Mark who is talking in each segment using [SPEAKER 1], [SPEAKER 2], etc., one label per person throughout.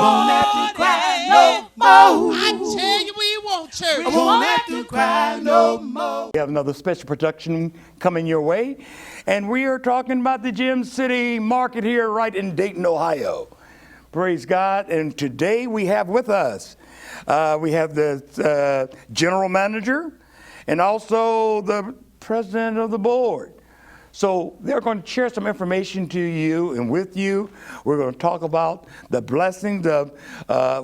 [SPEAKER 1] won't have to cry no more.
[SPEAKER 2] I tell you, we won't, church.
[SPEAKER 1] We won't have to cry no more.
[SPEAKER 3] We have another special production coming your way, and we are talking about the Gem City Market here right in Dayton, Ohio. Praise God. And today we have with us, we have the general manager and also the president of the board. So they're going to share some information to you and with you. We're going to talk about the blessings of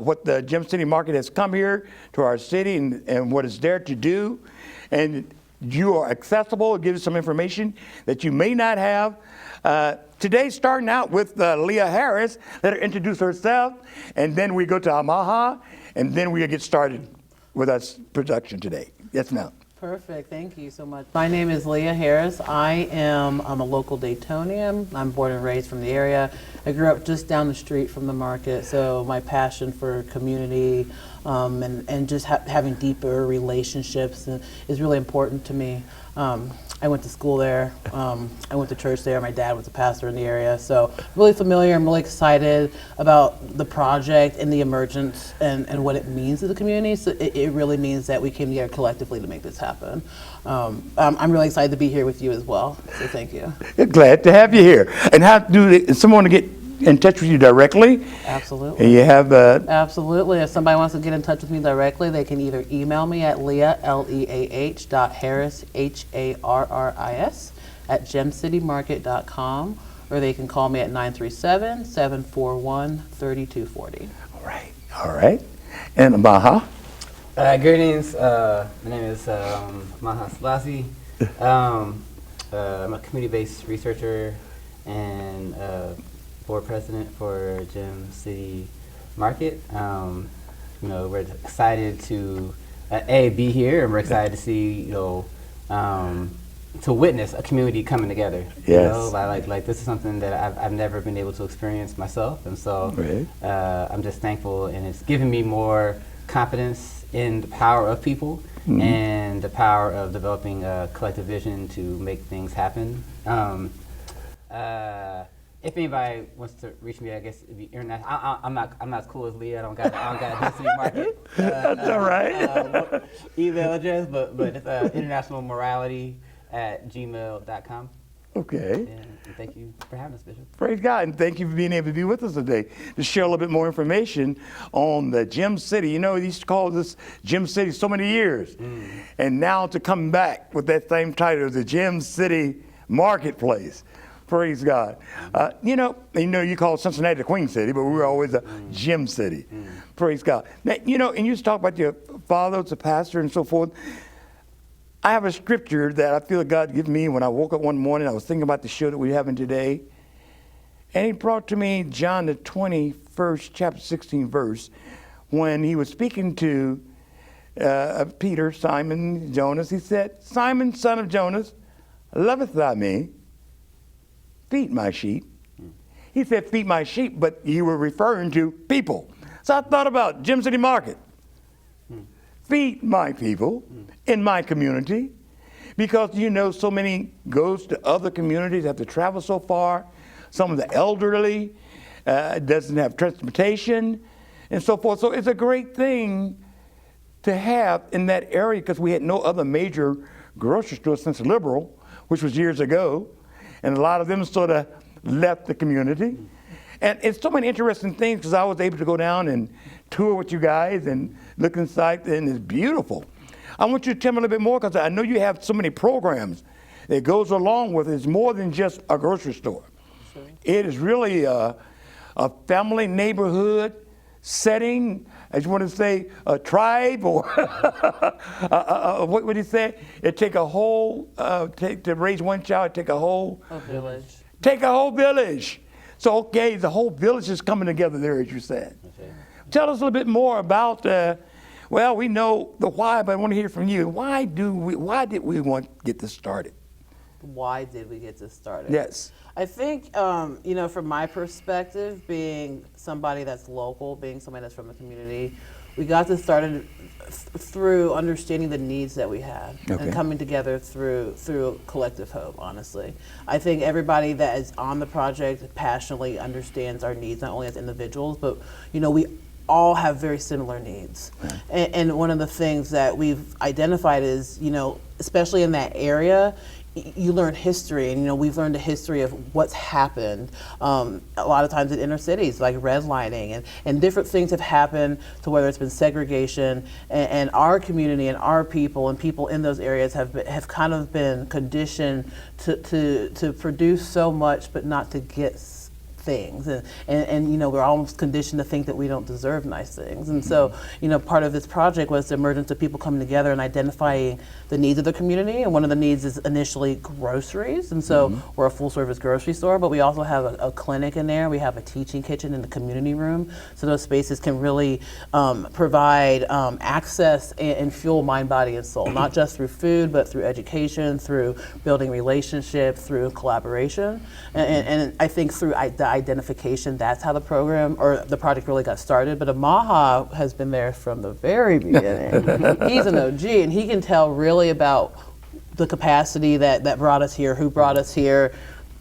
[SPEAKER 3] what the Gem City Market has come here to our city and what it's there to do. And you are accessible. It gives you some information that you may not have. Today, starting out with Leah Harris. Let her introduce herself, and then we go to Amaha, and then we'll get started with our production today. Yes, ma'am.
[SPEAKER 4] Perfect. Thank you so much. My name is Leah Harris. I'm a local Daytonian. I'm born and raised from the area. I grew up just down the street from the market, so my passion for community and just having deeper relationships is really important to me. I went to school there. I went to church there. My dad was a pastor in the area, so really familiar. I'm really excited about the project and the emergence and what it means to the community. So it really means that we came together collectively to make this happen. I'm really excited to be here with you as well, so thank you.
[SPEAKER 3] Glad to have you here. And how do someone to get in touch with you directly?
[SPEAKER 4] Absolutely.
[SPEAKER 3] And you have
[SPEAKER 4] Absolutely. If somebody wants to get in touch with me directly, they can either email me at Leah, Leah Harris, Harris, at gemcitymarket.com, or they can call me at 937-741-3240.
[SPEAKER 3] All right. And Amaha?
[SPEAKER 5] Greetings. My name is Amaha Sellassie. I'm a community-based researcher and board president for Gem City Market. We're excited to be here, and we're excited to see to witness a community coming together.
[SPEAKER 3] Yes.
[SPEAKER 5] Like this is something that I've never been able to experience myself, and so I'm just thankful, and it's given me more confidence in the power of people and the power of developing a collective vision to make things happen. If anybody wants to reach me, I guess it'd be international. I'm not as cool as Leah. I don't got a density market.
[SPEAKER 3] That's all right.
[SPEAKER 5] Email address, but it's internationalmorality@gmail.com.
[SPEAKER 3] Okay.
[SPEAKER 5] And thank you for having us, Bishop.
[SPEAKER 3] Praise God, and thank you for being able to be with us today to share a little bit more information on the Gem City. You know, they used to call this Gem City so many years, and now to come back with that same title, the Gem City Marketplace. Praise God. You call Cincinnati the Queen City, but we were always a Gem City. Praise God. Now, and you just talk about your father as a pastor and so forth. I have a scripture that I feel God gave me when I woke up one morning. I was thinking about the show that we're having today. And he brought to me John the 21st, chapter 16 verse, when he was speaking to Peter, Simon, Jonas. He said, "Simon, son of Jonas, lovest thou me? Feed my sheep." He said, "Feed my sheep," but you were referring to people. So I thought about Gem City Market. Feed my people in my community, because so many goes to other communities, have to travel so far. Some of the elderly doesn't have transportation and so forth. So it's a great thing to have in that area, because we had no other major grocery store since Liberal, which was years ago. And a lot of them sort of left the community. And it's so many interesting things, because I was able to go down and tour with you guys and look inside, and it's beautiful. I want you to tell me a little bit more, because I know you have so many programs that goes along with it. It's more than just a grocery store. Sure. It is really a family neighborhood setting, as you want to say, a tribe, or what would you say? It take a whole, to raise one child, take a whole
[SPEAKER 4] village.
[SPEAKER 3] Take a whole village. So, okay, the whole village is coming together there, as you said. Okay. Tell us a little bit more about, we know the why, but I want to hear from you. Why did we want to get this started?
[SPEAKER 4] why did we get this started?
[SPEAKER 3] Yes.
[SPEAKER 4] I think, from my perspective, being somebody that's local, being somebody that's from the community, we got this started through understanding the needs that we had and coming together through collective hope, honestly. I think everybody that is on the project passionately understands our needs, not only as individuals, but, we all have very similar needs. And one of the things that we've identified is, especially in that area, you learn history, and we've learned the history of what's happened a lot of times in inner cities, like redlining, and different things have happened to whether it's been segregation, and our community and our people and people in those areas have kind of been conditioned to produce so much but not to get things, and we're almost conditioned to think that we don't deserve nice things. And so part of this project was the emergence of people coming together and identifying the needs of the community, and one of the needs is initially groceries, and so we're a full service grocery store, but we also have a clinic in there. We have a teaching kitchen in the community room, so those spaces can really provide access and fuel mind, body, and soul, not just through food, but through education, through building relationships, through collaboration, and I think through the identification, that's how the program or the project really got started. But Amaha has been there from the very beginning. He's an OG, and he can tell really about the capacity that brought us here, who brought us here.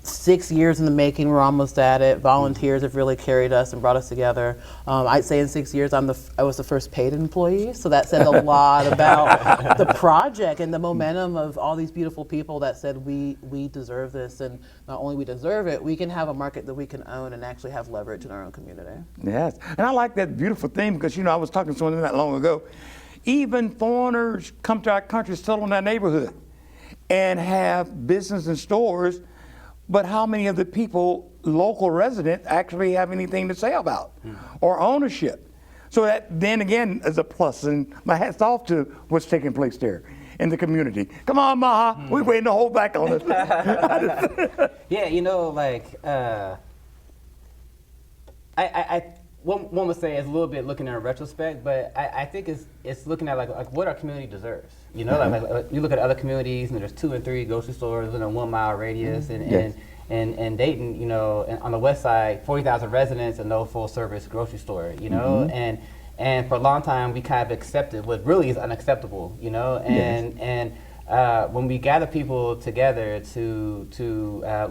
[SPEAKER 4] 6 years in the making, we're almost at it. Volunteers have really carried us and brought us together. I'd say in 6 years, I was the first paid employee, so that said a lot about the project and the momentum of all these beautiful people that said we deserve this, and not only we deserve it, we can have a market that we can own and actually have leverage in our own community.
[SPEAKER 3] Yes, and I like that beautiful theme because I was talking to someone not long ago. Even foreigners come to our country, settle in our neighborhood, and have business and stores. But how many of the people, local residents, actually have anything to say about or ownership? So that then again is a plus, and my hat's off to what's taking place there in the community. Come on, Maha, we're waiting to hold back on us.
[SPEAKER 5] Yeah, one would say it's a little bit looking in retrospect, but I think it's looking at like what our community deserves. Like you look at other communities and there's 2 and 3 grocery stores within a 1 mile radius, and Dayton, on the west side, 40,000 residents and no full service grocery store, and for a long time we kind of accepted what really is unacceptable, and when we gather people together to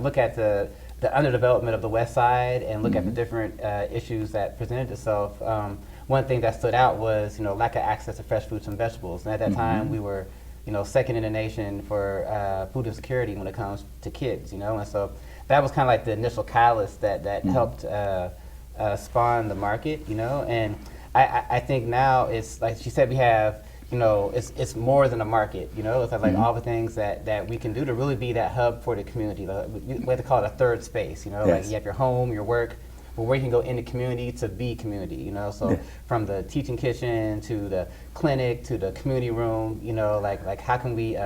[SPEAKER 5] look at the underdevelopment of the west side and look at the different issues that presented itself, one thing that stood out was lack of access to fresh fruits and vegetables. And at that time we were second in the nation for food insecurity when it comes to kids, and so that was kind of like the initial catalyst that helped spawn the market, and I think now it's like she said, we have it's more than a market, it's like all the things that we can do to really be that hub for the community. We like to call it a third space, like you have your home, your work, but where you can go into community to be community, so from the teaching kitchen to the clinic to the community room, like how can we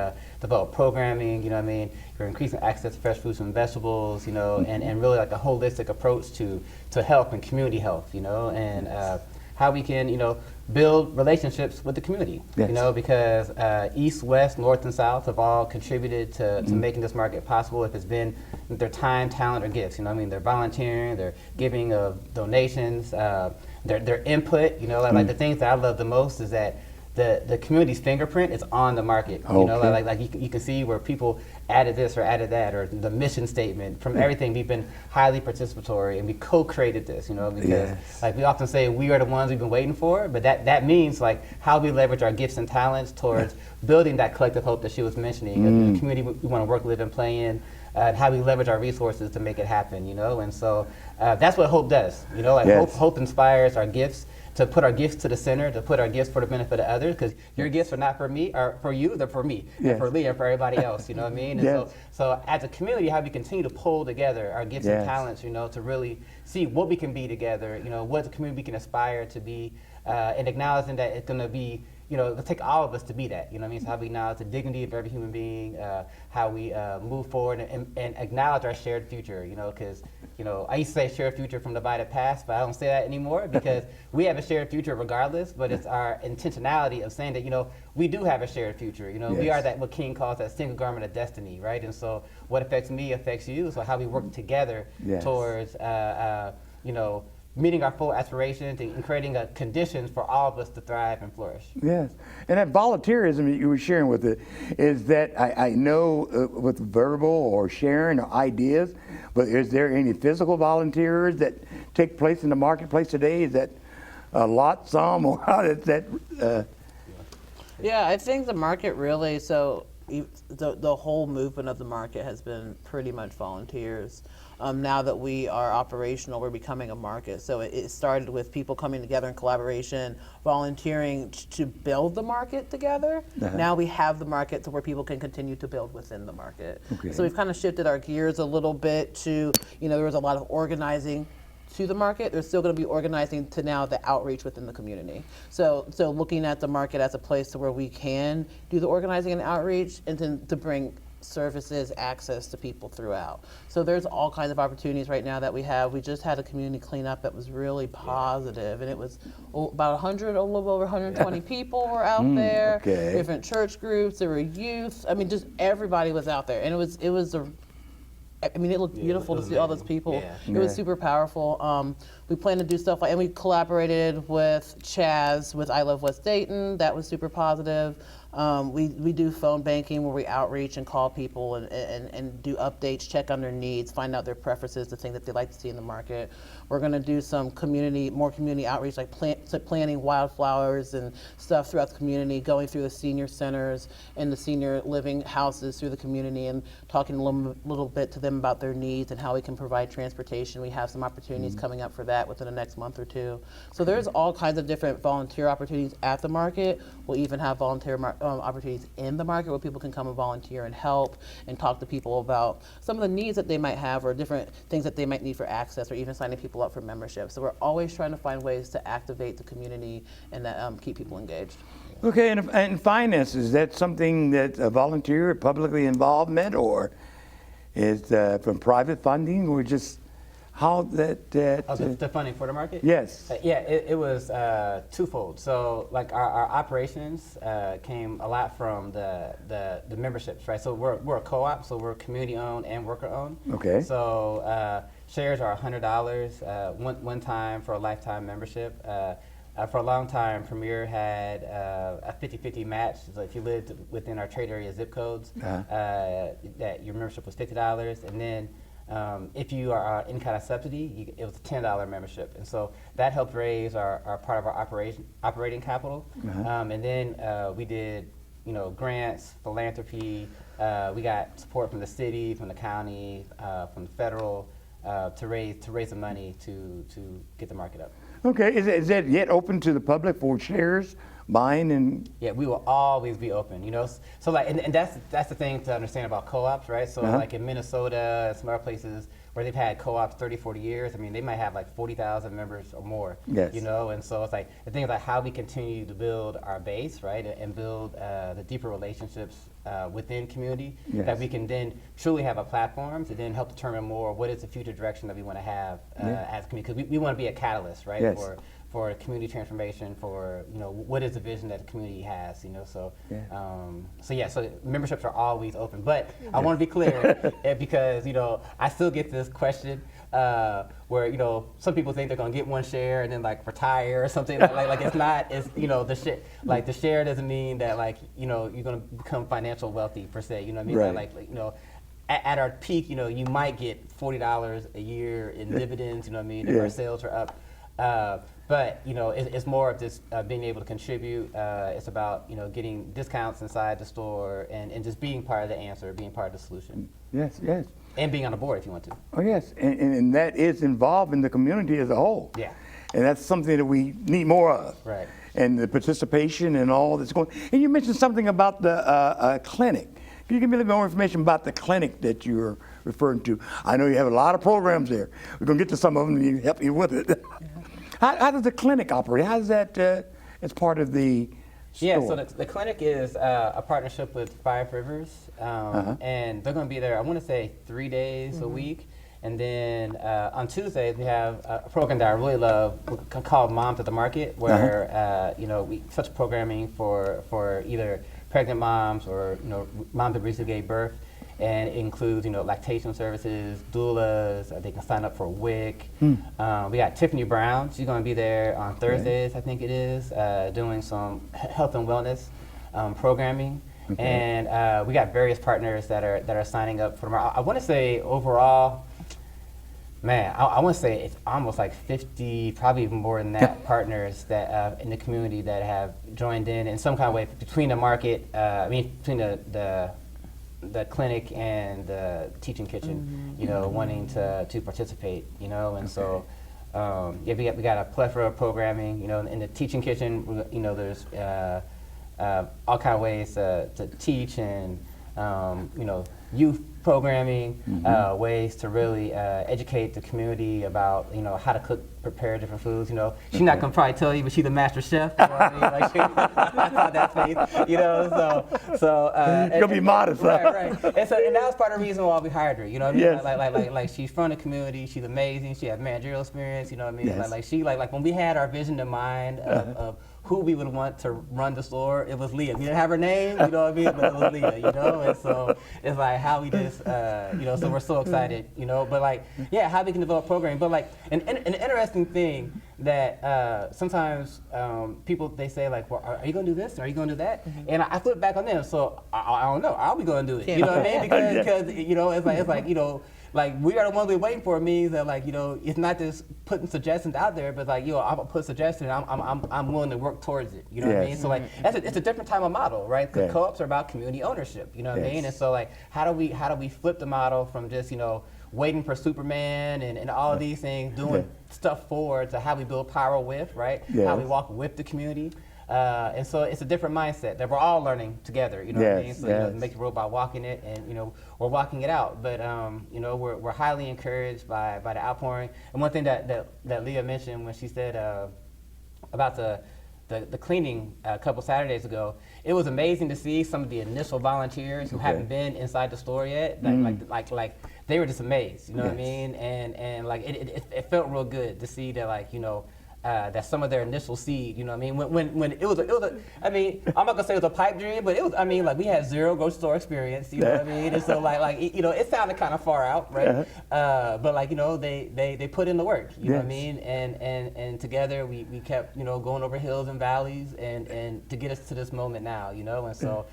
[SPEAKER 5] develop programming, you're increasing access to fresh fruits and vegetables, and really like a holistic approach to health and community health, and how we can, build relationships with the community, because East, West, North, and South have all contributed to making this market possible. If it's been their time, talent, or gifts, they're volunteering, they're giving of donations, their input, like the things that I love the most is that the community's fingerprint is on the market. Like you can see where people added this or added that, or the mission statement. From everything, we've been highly participatory, and we co-created this. Because like we often say, we are the ones we've been waiting for. But that means like how we leverage our gifts and talents towards building that collective hope that she was mentioning. The community we want to work, live, and play in. And how we leverage our resources to make it happen. And so that's what hope does. Hope inspires our gifts, to put our gifts to the center, to put our gifts for the benefit of others, because your gifts are not for me, or for you, they're for me, and for Leah, and for everybody else, And so as a community, how we continue to pull together our gifts and talents, to really see what we can be together, what the community can aspire to be, and acknowledging that it's going to be, it'll take all of us to be that, So how we acknowledge the dignity of every human being, how we move forward and acknowledge our shared future, because, I used to say shared future from divided past, but I don't say that anymore because we have a shared future regardless, but it's our intentionality of saying that, we do have a shared future, we are that, what King calls that single garment of destiny, right? And so what affects me affects you, so how we work together towards, meeting our full aspirations and creating conditions for all of us to thrive and flourish.
[SPEAKER 3] Yes, and that volunteerism that you were sharing with it is that I know with verbal or sharing or ideas, but is there any physical volunteers that take place in the marketplace today? Is that a lot, some, or how is that?
[SPEAKER 4] Yeah, I think the market really, the whole movement of the market has been pretty much volunteers. Now that we are operational, we're becoming a market. So it started with people coming together in collaboration, volunteering to build the market together. Now we have the market to where people can continue to build within the market. Okay. So we've kind of shifted our gears a little bit to, there was a lot of organizing to the market. There's still going to be organizing to now the outreach within the community. So looking at the market as a place to where we can do the organizing and outreach and to bring services, access to people throughout. So there's all kinds of opportunities right now that we have. We just had a community cleanup that was really positive, and it was about a little over 120 people were out there. Different church groups, there were youth. I mean, just everybody was out there, and it looked beautiful to see all those people. It was super powerful. We plan to do stuff and we collaborated with Chaz with I Love West Dayton. That was super positive. We do phone banking where we outreach and call people and do updates, check on their needs, find out their preferences, the things that they like to see in the market. We're going to do some more community outreach, like planting wildflowers and stuff throughout the community, going through the senior centers and the senior living houses through the community and talking a little bit to them about their needs and how we can provide transportation. We have some opportunities coming up for that within the next month or two. So there's all kinds of different volunteer opportunities at the market. We'll even have volunteer opportunities in the market where people can come and volunteer and help and talk to people about some of the needs that they might have or different things that they might need for access or even signing people up for membership. So we're always trying to find ways to activate the community and that, keep people engaged.
[SPEAKER 3] Okay, and finances, is that something that a volunteer, publicly involvement, or is from private funding, or just how that?
[SPEAKER 5] The funding for the market?
[SPEAKER 3] Yes.
[SPEAKER 5] It was twofold. So like our operations came a lot from the memberships, right? So we're a co-op, so we're community owned and worker owned. Okay. So shares are $100 one time for a lifetime membership. For a long time, Premier had a 50-50 match. So if you lived within our trade area zip codes, that your membership was $50, and then if you are any kind of subsidy, it was a $10 membership. And so that helped raise our part of our operating capital. And then we did, grants, philanthropy. We got support from the city, from the county, from the federal to raise the money to get the market up.
[SPEAKER 3] Okay, is that yet open to the public for shares, buying and?
[SPEAKER 5] Yeah, we will always be open, So like, and that's the thing to understand about co-ops, right? So like in Minnesota and some other places where they've had co-ops 30, 40 years, I mean, they might have like 40,000 members or more, and so it's like, the thing is like how we continue to build our base, right? And build the deeper relationships within community that we can then truly have a platform to then help determine more what is the future direction that we want to have as a community, because we want to be a catalyst, right? For community transformation, for what is the vision that the community has, so memberships are always open. But I want to be clear because I still get this question where some people think they're gonna get one share and then like retire or something like it's not, it's the share doesn't mean that you're gonna become financial wealthy per se, you know what I mean?
[SPEAKER 3] Right.
[SPEAKER 5] At our peak, you might get $40 a year in dividends, you know what I mean? If our sales are up. But it's more of just being able to contribute. It's about getting discounts inside the store and just being part of the answer, being part of the solution.
[SPEAKER 3] Yes.
[SPEAKER 5] And being on the board if you want to.
[SPEAKER 3] Oh yes, and that is involved in the community as a whole.
[SPEAKER 5] Yeah.
[SPEAKER 3] And that's something that we need more of.
[SPEAKER 5] Right.
[SPEAKER 3] And the participation and all that's going. And you mentioned something about the clinic. Can you give me a little more information about the clinic that you're referring to? I know you have a lot of programs there. We're going to get to some of them and help you with it. How does the clinic operate? How does that, as part of the store?
[SPEAKER 5] Yeah, so the clinic is a partnership with 5 Rivers, and they're going to be there, I want to say 3 days a week. And then on Tuesdays, we have a program that I really love called Moms at the Market, where we such programming for either pregnant moms or moms that recently gave birth, and it includes lactation services, doulas. They can sign up for WIC. We got Tiffany Brown. She's going to be there on Thursdays, I think it is, doing some health and wellness programming. And we got various partners that are signing up for tomorrow. I want to say overall, man, I want to say it's almost like 50, probably even more than that, partners that in the community that have joined in some kind of way between the market, between the clinic and the teaching kitchen, wanting to participate, and so we got a plethora of programming, in the teaching kitchen, there's all kind of ways to teach and youth programming, ways to really educate the community about how to prepare different foods. She's not gonna probably tell you, but she's a master chef. You know what I mean? Like that's how that faith. So
[SPEAKER 3] you're gonna be modest, huh?
[SPEAKER 5] Right. And that was part of the reason why we hired her. You know what I mean?
[SPEAKER 3] Yes.
[SPEAKER 5] Like she's from the community. She's amazing. She has managerial experience. You know what I mean?
[SPEAKER 3] Yes.
[SPEAKER 5] Like when we had our vision in mind of who we would want to run the store, it was Leah. We didn't have her name, you know what I mean? But it was Leah, and so it's like how we just, so we're so excited, but how we can develop programming. But an interesting thing that sometimes people, they say well, are you gonna do this? Or are you gonna do that? And I flip back on them, so I don't know, I'll be gonna do it, you know what I mean? Because we are the ones we're waiting for means that it's not just putting suggestions out there, but I'm gonna put suggestions. I'm willing to work towards it. You know what I mean? So it's a different type of model, right? Because co-ops are about community ownership. You know what I mean? And so how do we flip the model from just waiting for Superman and all of these things, doing stuff forward to how we build power with, right? How we walk with the community. And so it's a different mindset that we're all learning together, what I mean? So make the road by walking it, and we're walking it out. But we're highly encouraged by the outpouring. And one thing that Leah mentioned when she said about the cleaning a couple Saturdays ago, it was amazing to see some of the initial volunteers who haven't been inside the store yet. Like they were just amazed, what I mean? And it felt real good to see that that some of their initial seed, when it was I'm not gonna say it was a pipe dream, but it was, we had zero grocery store experience, you know what I mean? And so it sounded kind of far out, right? But they put in the work, you know what I mean? And together we kept, going over hills and valleys and to get us to this moment now, and so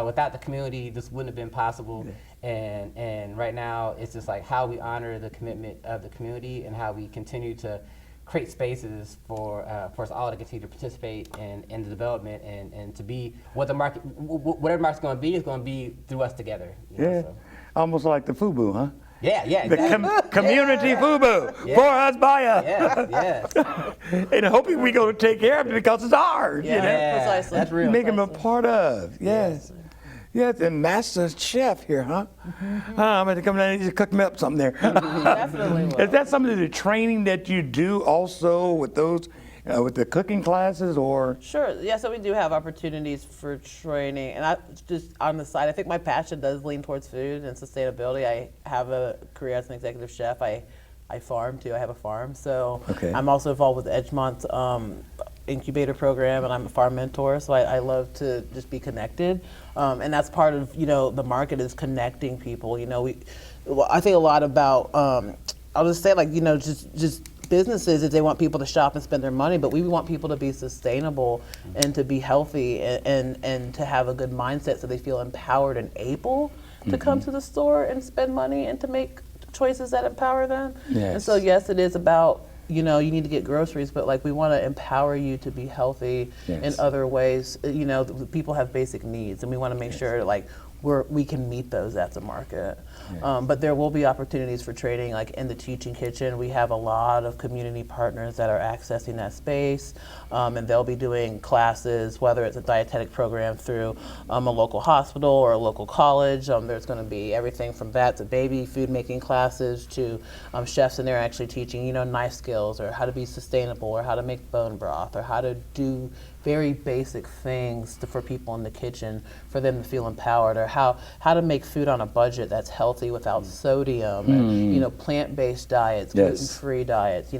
[SPEAKER 5] without the community, this wouldn't have been possible. And right now it's just how we honor the commitment of the community and how we continue to create spaces for us all to continue to participate in the development and to be what the market, whatever the market's going to be, is going to be through us together.
[SPEAKER 3] Almost like the FUBU, huh?
[SPEAKER 5] Yeah, exactly.
[SPEAKER 3] The community FUBU, for us, by us.
[SPEAKER 5] Yes.
[SPEAKER 3] And hoping we're going to take care of it because it's ours.
[SPEAKER 4] Precisely.
[SPEAKER 5] That's real.
[SPEAKER 3] Make them a part of. Yes. Yes, and master chef here, huh? I'm going to come down and just cook me up something there.
[SPEAKER 4] Definitely will.
[SPEAKER 3] Is that some of the training that you do also with those, with the cooking classes, or?
[SPEAKER 4] Sure. Yeah. So we do have opportunities for training, and I just on the side, I think my passion does lean towards food and sustainability. I have a career as an executive chef. I farm too. I have a farm, so I'm also involved with Edgemont's incubator program, and I'm a farm mentor, so I love to just be connected, and that's part of the market is connecting people. I think a lot about I'll just say just businesses is they want people to shop and spend their money, but we want people to be sustainable and to be healthy and to have a good mindset so they feel empowered and able to come to the store and spend money and to make choices that empower them. And so yes, it is about you need to get groceries, but we want to empower you to be healthy in other ways. People have basic needs, and we want to make sure we can meet those at the market. But there will be opportunities for training, like in the teaching kitchen. We have a lot of community partners that are accessing that space, and they'll be doing classes, whether it's a dietetic program through a local hospital or a local college. There's going to be everything from that to baby food making classes to chefs in there actually teaching, knife skills or how to be sustainable or how to make bone broth or how to do very basic things for people in the kitchen for them to feel empowered, or how to make food on a budget that's healthy without sodium, and plant-based diets, gluten-free diets. We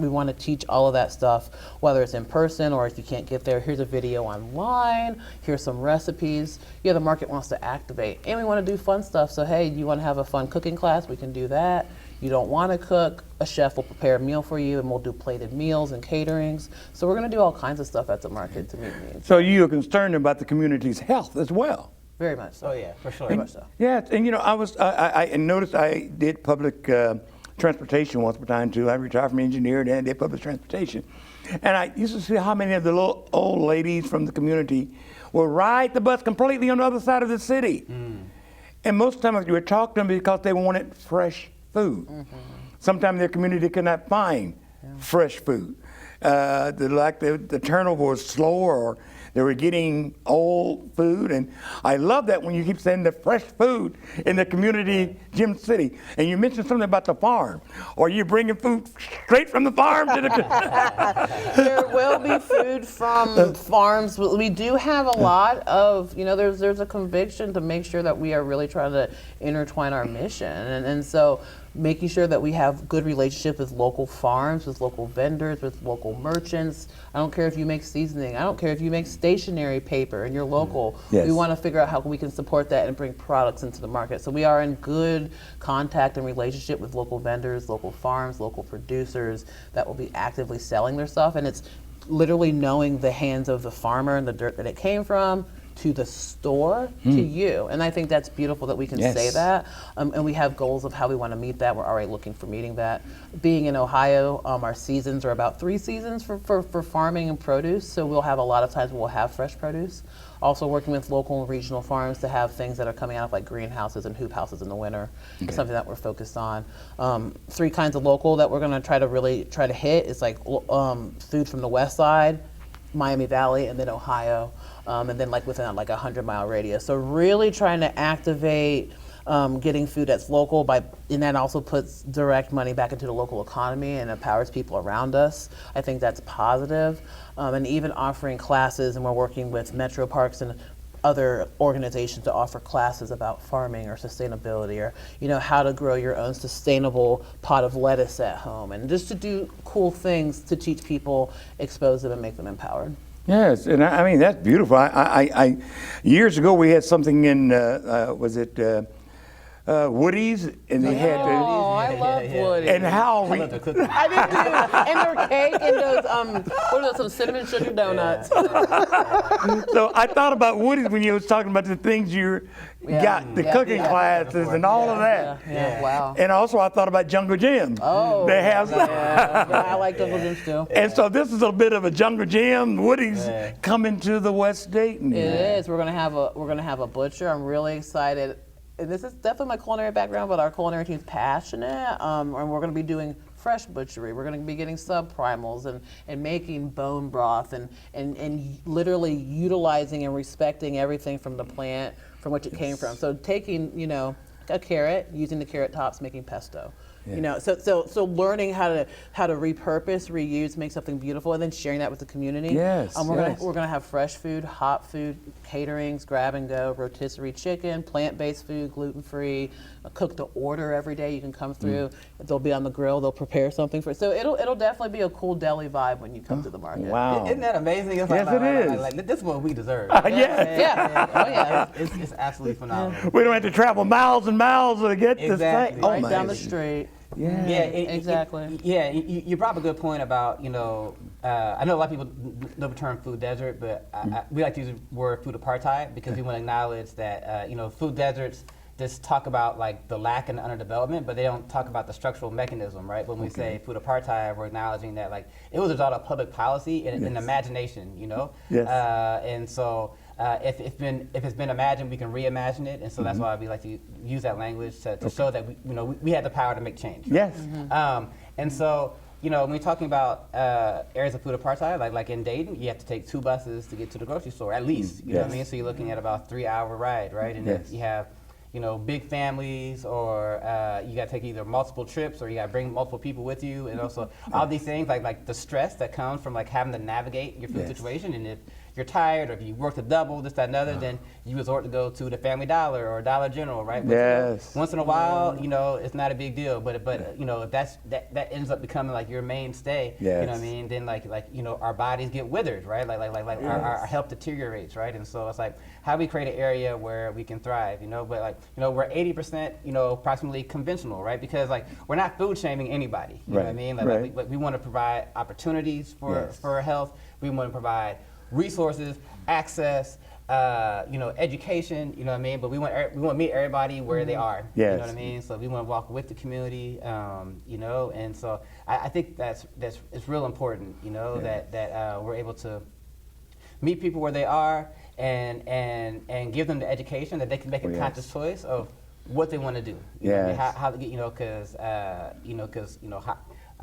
[SPEAKER 4] want to teach all of that stuff, whether it's in person or if you can't get there, here's a video online, here's some recipes. The market wants to activate, and we want to do fun stuff. So hey, you want to have a fun cooking class, we can do that. You don't want to cook, a chef will prepare a meal for you, and we'll do plated meals and caterings. So we're going to do all kinds of stuff at the market to meet needs.
[SPEAKER 3] So you're concerned about the community's health as well.
[SPEAKER 4] Very much so.
[SPEAKER 5] Oh yeah, for sure.
[SPEAKER 4] Very much so.
[SPEAKER 3] Yeah, and I noticed I did public transportation once upon a time too. I retired from engineering and did public transportation. And I used to see how many of the little old ladies from the community will ride the bus completely on the other side of the city. And most of the time you would talk to them because they wanted fresh food. Sometimes their community could not find fresh food. The turnover was slower, or they were getting old food. And I love that when you keep saying the fresh food in the community, Gym City. And you mentioned something about the farm. Or you bringing food straight from the farm to the
[SPEAKER 4] There will be food from farms. We do have a lot of, there's a conviction to make sure that we are really trying to intertwine our mission. And so making sure that we have good relationships with local farms, with local vendors, with local merchants. I don't care if you make seasoning. I don't care if you make stationery paper and you're local.
[SPEAKER 3] Yes.
[SPEAKER 4] We want to figure out how we can support that and bring products into the market. So we are in good contact and relationship with local vendors, local farms, local producers that will be actively selling their stuff. And it's literally knowing the hands of the farmer and the dirt that it came from to the store, to you. And I think that's beautiful that we can say that. And we have goals of how we want to meet that. We're already looking for meeting that. Being in Ohio, our seasons are about 3 seasons for farming and produce. So we'll have a lot of times we'll have fresh produce. Also working with local and regional farms to have things that are coming out of like greenhouses and hoop houses in the winter. It's something that we're focused on. 3 kinds of local that we're going to really try to hit is like food from the west side, Miami Valley, and then Ohio. And then like within like a 100-mile radius. So really trying to activate getting food that's local and that also puts direct money back into the local economy and empowers people around us. I think that's positive. And even offering classes, and we're working with Metro Parks and other organizations to offer classes about farming or sustainability, or how to grow your own sustainable pot of lettuce at home, and just to do cool things to teach people, expose them, and make them empowered.
[SPEAKER 3] Yes, and I mean, that's beautiful. I years ago we had something in Woody's, and they had
[SPEAKER 4] I love Woody.
[SPEAKER 3] and how we
[SPEAKER 4] I did too. And their cake and those what are those, some cinnamon sugar donuts.
[SPEAKER 3] So I thought about Woody's when you was talking about the things you got, the cooking classes and all of that.
[SPEAKER 4] Yeah, wow.
[SPEAKER 3] And also I thought about Jungle Gym.
[SPEAKER 4] Oh,
[SPEAKER 3] They have
[SPEAKER 4] I like Jungle Gyms too.
[SPEAKER 3] And so this is a bit of a Jungle Gym. Woody's coming to the West Dayton.
[SPEAKER 4] It is. We're gonna have a butcher. I'm really excited. And this is definitely my culinary background, but our culinary team's passionate. And we're gonna be doing fresh butchery. We're gonna be getting sub-primals and making bone broth and literally utilizing and respecting everything from the plant from which it came from. So taking, a carrot, using the carrot tops, making pesto. So learning how to repurpose, reuse, make something beautiful, and then sharing that with the community.
[SPEAKER 3] Yes.
[SPEAKER 4] We're gonna have fresh food, hot food, caterings, grab and go, rotisserie chicken, plant-based food, gluten-free, cook to order every day. You can come through. They'll be on the grill. They'll prepare something for. So it'll definitely be a cool deli vibe when you come to the market.
[SPEAKER 3] Wow.
[SPEAKER 5] Isn't that amazing? It's
[SPEAKER 3] Yes, it is.
[SPEAKER 5] Like, this is what we deserve.
[SPEAKER 3] Yes.
[SPEAKER 4] Yeah. Oh yeah.
[SPEAKER 5] It's absolutely phenomenal.
[SPEAKER 3] We don't have to travel miles and miles to get this
[SPEAKER 5] Exactly.
[SPEAKER 3] thing.
[SPEAKER 4] Right down the street.
[SPEAKER 3] Yeah.
[SPEAKER 4] Exactly.
[SPEAKER 5] You brought up a good point about, I know a lot of people know the term food desert, but we like to use the word food apartheid because we want to acknowledge that, food deserts just talk about like the lack and underdevelopment, but they don't talk about the structural mechanism, right? When we say food apartheid, we're acknowledging that like it was a result of public policy and imagination,
[SPEAKER 3] Yes.
[SPEAKER 5] And so if it's been imagined, we can reimagine it, and so that's why we like to use that language to show that we have the power to make change.
[SPEAKER 3] Yes.
[SPEAKER 5] And so, when we're talking about areas of food apartheid, like in Dayton, you have to take 2 buses to get to the grocery store, at least. You know what I mean? So you're looking at about a 3-hour ride, right? And if you have, big families, or you got to take either multiple trips, or you got to bring multiple people with you, and also all these things, like the stress that comes from like having to navigate your food situation, and if you're tired, or if you work a double, this, that, and other, then you resort to go to the Family Dollar or Dollar General, right? But, once in a while, it's not a big deal. But if that ends up becoming like your mainstay, you know what I mean? Then like our bodies get withered, right? Our health deteriorates, right? And so it's like, how do we create an area where we can thrive? But we're 80%, approximately conventional, right? Because like we're not food shaming anybody. You know what I mean? We want to provide opportunities for health. We want to provide resources, access, education, you know what I mean? But we want to meet everybody where they are, you know what I mean? So we want to walk with the community, and so I think it's real important, that we're able to meet people where they are and give them the education that they can make a conscious choice of what they want to do. How to get, because I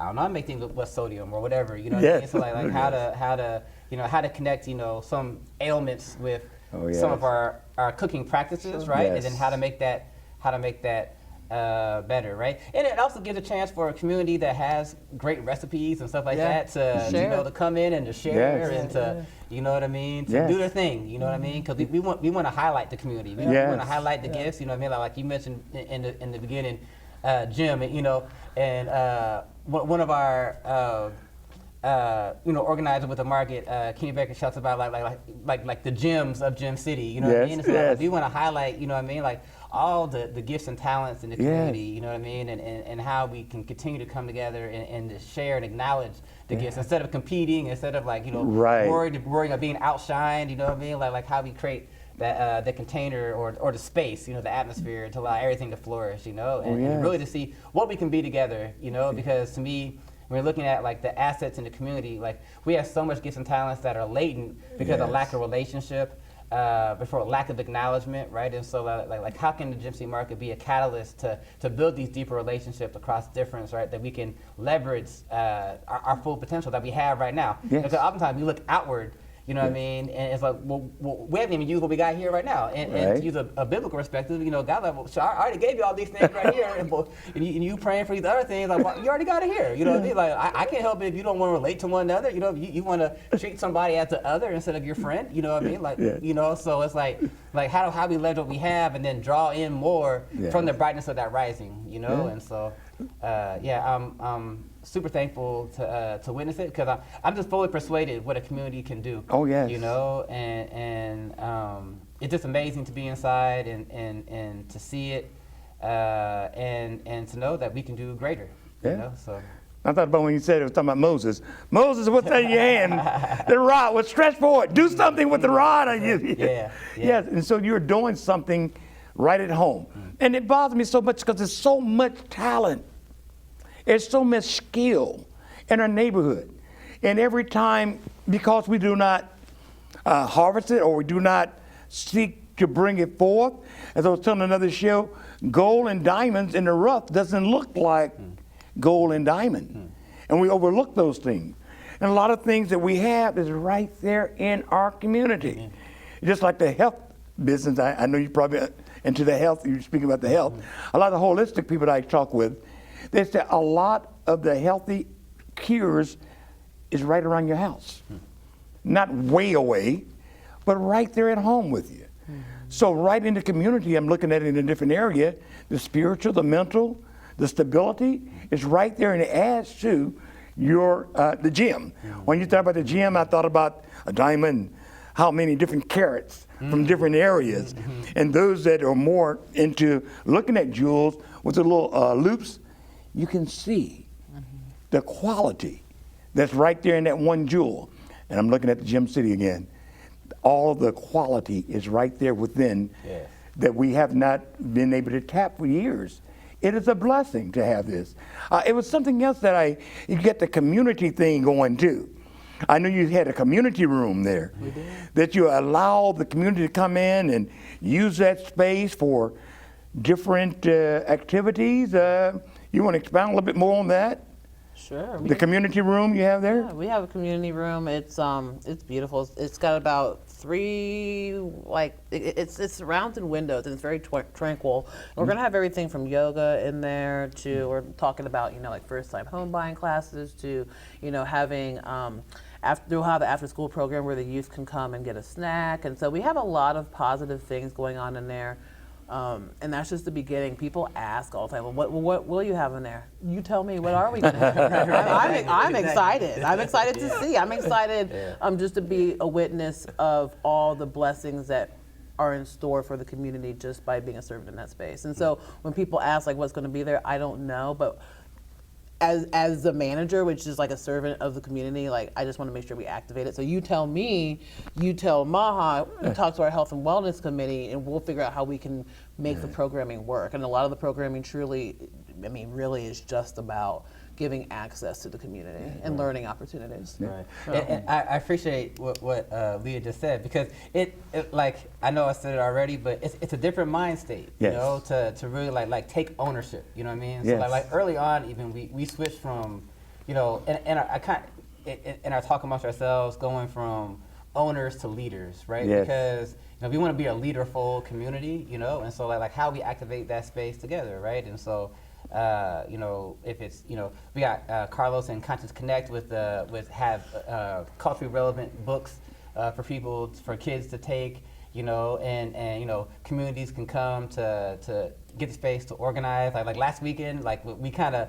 [SPEAKER 5] don't know, I make things with sodium or whatever, you know what I mean? So like how to connect, some ailments with some of our cooking practices, right? And then how to make that better, right? And it also gives a chance for a community that has great recipes and stuff like that to to come in and to share and to you know what I mean, to do their thing, you know what I mean? Because we want to highlight the community. We want to highlight the gifts, you know what I mean? Like you mentioned in the beginning, Jim, and one of our organizer with the market, Kenny Baker shouts about like the gems of Gem City, you know what I mean? So like, we want to highlight, you know what I mean, like all the gifts and talents in the community, you know what I mean, and how we can continue to come together and to share and acknowledge the gifts instead of competing, instead of like worrying of being outshined, you know what I mean, like how we create that the container or the space, the atmosphere to allow everything to flourish, and really to see what we can be together, because to me, when we're looking at like the assets in the community, like we have so much gifts and talents that are latent because of lack of relationship, before lack of acknowledgement, right? And so like how can the Gem City market be a catalyst to build these deeper relationships across difference, right? That we can leverage our full potential that we have right now. Because oftentimes we look outward, you know what I mean? And it's like, well, we haven't even used what we got here right now. And to use a biblical perspective, God, like, well, so I already gave you all these things right here, and you praying for these other things, like, well, you already got it here. You know what I mean? Like, I can't help it if you don't want to relate to one another. You want to treat somebody as the other instead of your friend. You know what I mean? Like, so it's like how we leverage what we have and then draw in more from the brightness of that rising. And so, I'm super thankful to witness it, because I'm just fully persuaded what a community can do.
[SPEAKER 3] Oh yes.
[SPEAKER 5] And it's just amazing to be inside and to see it, and to know that we can do greater. So.
[SPEAKER 3] I thought about when you said it was talking about Moses. Moses, what's that in your hand? The rod. Well, stretch forward. Do something with the rod. Yes. And so you're doing something right at home. And it bothers me so much because there's so much talent. There's so much skill in our neighborhood. And every time, because we do not harvest it or we do not seek to bring it forth, as I was telling another show, gold and diamonds in the rough doesn't look like gold and diamond. And we overlook those things. And a lot of things that we have is right there in our community. Just like the health business, I know you probably into the health, you're speaking about the health. A lot of the holistic people that I talk with, they say a lot of the healthy cures is right around your house. Not way away, but right there at home with you. So right in the community, I'm looking at it in a different area, the spiritual, the mental, the stability is right there, and it adds to your the gym. When you talk about the gym, I thought about a diamond, how many different carats from different areas. And those that are more into looking at jewels with the little loops, you can see the quality that's right there in that one jewel. And I'm looking at the Gem City again. All the quality is right there within that we have not been able to tap for years. It is a blessing to have this. It was something else that you get the community thing going too. I know you had a community room there.
[SPEAKER 4] We did.
[SPEAKER 3] That you allow the community to come in and use that space for different activities. You want to expound a little bit more on that?
[SPEAKER 4] Sure.
[SPEAKER 3] The community room you have there?
[SPEAKER 4] Yeah, we have a community room. It's beautiful. It's got about it's surrounded windows, and it's very tranquil. And we're gonna have everything from yoga in there to we're talking about like first time home buying classes to having we'll have an after school program where the youth can come and get a snack, and so we have a lot of positive things going on in there. And that's just the beginning. People ask all the time, well, what will you have in there? You tell me, what are we going to have? I'm excited. I'm excited to see. I'm excited just to be a witness of all the blessings that are in store for the community just by being a servant in that space. And so when people ask like what's going to be there, I don't know, but as the manager, which is like a servant of the community, like I just want to make sure we activate it. So you tell me, you tell Maha, we talk to our health and wellness committee, and we'll figure out how we can make the programming work. And a lot of the programming really is just about giving access to the community and learning opportunities.
[SPEAKER 5] Right.
[SPEAKER 4] So.
[SPEAKER 5] And I appreciate what Leah just said, because it like, I know I said it already, but it's a different mind state,
[SPEAKER 3] Yes.
[SPEAKER 5] to really like take ownership, you know what I mean? So
[SPEAKER 3] Yes.
[SPEAKER 5] like early on, even we switched from, and our talk amongst ourselves, going from owners to leaders, right?
[SPEAKER 3] Yes.
[SPEAKER 5] Because we want to be a leaderful community, and so like how we activate that space together, right? And so if it's, we got Carlos and Conscious Connect with culturally relevant books for kids to take, and communities can come to get the space to organize. Like last weekend, like we kind of,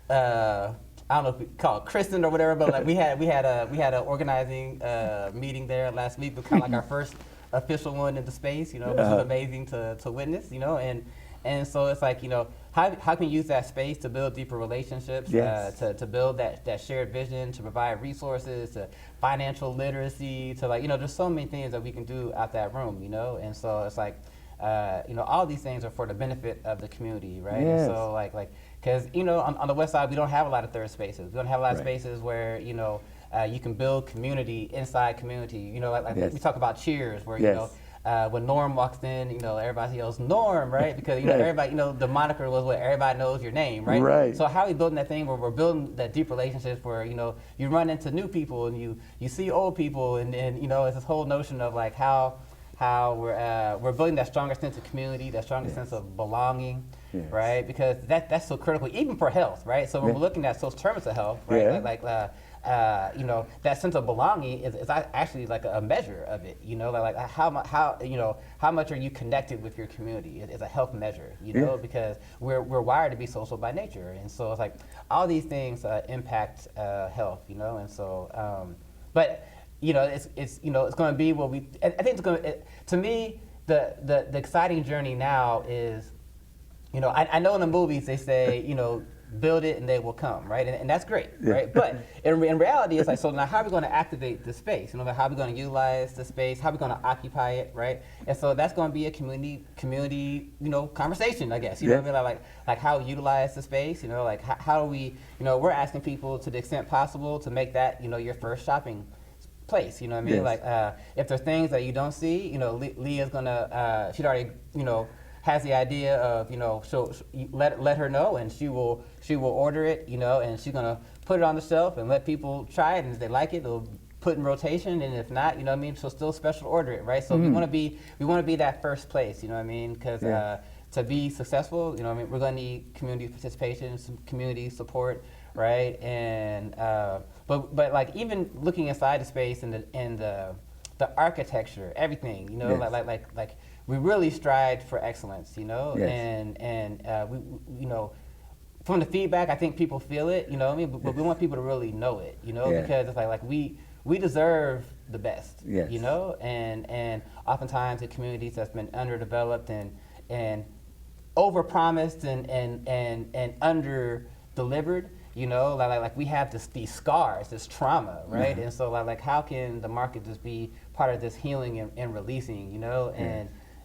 [SPEAKER 5] I don't know if we call it christened or whatever, but like we had an organizing meeting there last week, but kind of like our first official one in the space, which was amazing to witness, and so it's like, how can you use that space to build deeper relationships,
[SPEAKER 3] Yes.
[SPEAKER 5] to build that shared vision, to provide resources, to financial literacy, to like, there's so many things that we can do out that room, and so it's like, all these things are for the benefit of the community, right?
[SPEAKER 3] Yes.
[SPEAKER 5] And so like, because, on the west side, we don't have a lot of third spaces. We don't have a lot of
[SPEAKER 3] Right.
[SPEAKER 5] spaces where, you can build community inside community. Like
[SPEAKER 3] Yes.
[SPEAKER 5] we talk about Cheers, where,
[SPEAKER 3] Yes.
[SPEAKER 5] when Norm walks in, everybody yells Norm, right? Because
[SPEAKER 3] Right.
[SPEAKER 5] everybody, the moniker was what everybody knows your name, right?
[SPEAKER 3] Right.
[SPEAKER 5] So how are we building that thing where we're building that deep relationships where you run into new people and you see old people and it's this whole notion of like how we're building that stronger sense of community, that stronger
[SPEAKER 3] Yes.
[SPEAKER 5] sense of belonging,
[SPEAKER 3] Yes.
[SPEAKER 5] right? Because that's so critical, even for health, right? So when
[SPEAKER 3] Yeah.
[SPEAKER 5] we're looking at social determinants of health, right?
[SPEAKER 3] Yeah.
[SPEAKER 5] That sense of belonging is actually like a measure of it, like how much are you connected with your community? It's a health measure,
[SPEAKER 3] Yeah.
[SPEAKER 5] because we're wired to be social by nature, and so it's like all these things impact health, and so but it's going to be what we. I think it's going to. To me, the exciting journey now is, I know in the movies they say, build it and they will come, right? And that's great, right? But in reality, it's like, so now how are we going to activate the space? How are we going to utilize the space? How are we going to occupy it, right? And so that's going to be a community, conversation, I guess. You know what I mean? Like how we utilize the space, like how do we, we're asking people to the extent possible to make that, your first shopping place, you know what I mean?
[SPEAKER 3] Yes.
[SPEAKER 5] Like if there's things that you don't see, Leah's gonna, she'd already, has the idea of, so let her know, and she will order it, and she's gonna put it on the shelf and let people try it, and if they like it, they'll put in rotation, and if not, you know what I mean, she'll still special order it, right? So we want to be that first place, you know what I mean? Because to be successful, you know what I mean, we're gonna need community participation, some community support, right? And but like even looking inside the space and the architecture, everything, like we really strive for excellence,
[SPEAKER 3] Yes.
[SPEAKER 5] and we from the feedback, I think people feel it, you know what I mean? But we want people to really know it,
[SPEAKER 3] Yeah.
[SPEAKER 5] because it's like we deserve the best,
[SPEAKER 3] Yes.
[SPEAKER 5] and oftentimes in communities that's been underdeveloped and overpromised and under delivered, like we have these scars, this trauma, right? And so like how can the market just be part of this healing and releasing,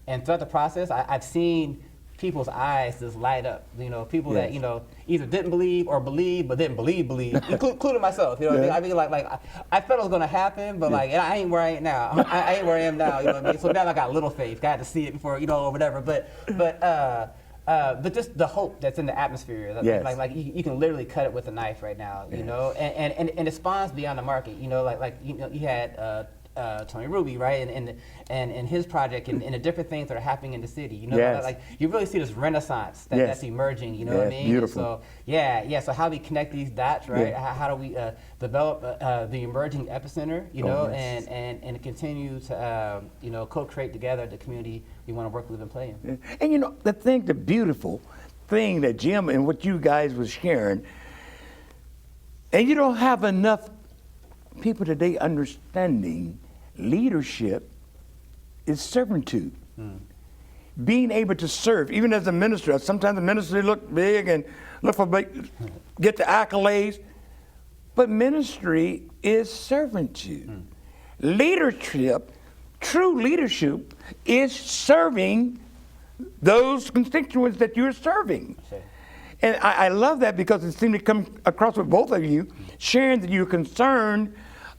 [SPEAKER 5] and throughout the process, I've seen people's eyes just light up. You know, people that, you know, either didn't believe or believed, but didn't believe, including myself. You know what I mean? I mean, like I thought it was gonna happen, but like I ain't where I ain't now. I ain't where I am now. You know what I mean? So now I got little faith. Got to see it before, you know, or whatever. But just the hope that's in the atmosphere. Like you can literally cut it with a knife right now. You know, and it spawns beyond the market. You know, like you know, you had. Tony Ruby, right, and his project, and the different things that are happening in the city. You know, like you really see this renaissance that's emerging. You know what I mean?
[SPEAKER 3] Beautiful.
[SPEAKER 5] So so how do we connect these dots, right? How do we develop the emerging epicenter? You know, and continue to you know, co-create together the community we want to work, live, and play in.
[SPEAKER 3] And you know, the beautiful thing that Jim and what you guys was sharing, and you don't have enough people today understanding leadership is servitude. Being able to serve, even as a minister. Sometimes the ministry look big and look for get the accolades, but ministry is servitude. Leadership, true leadership, is serving those constituents that you're serving. And I love that because it seemed to come across with both of you, sharing that you're concerned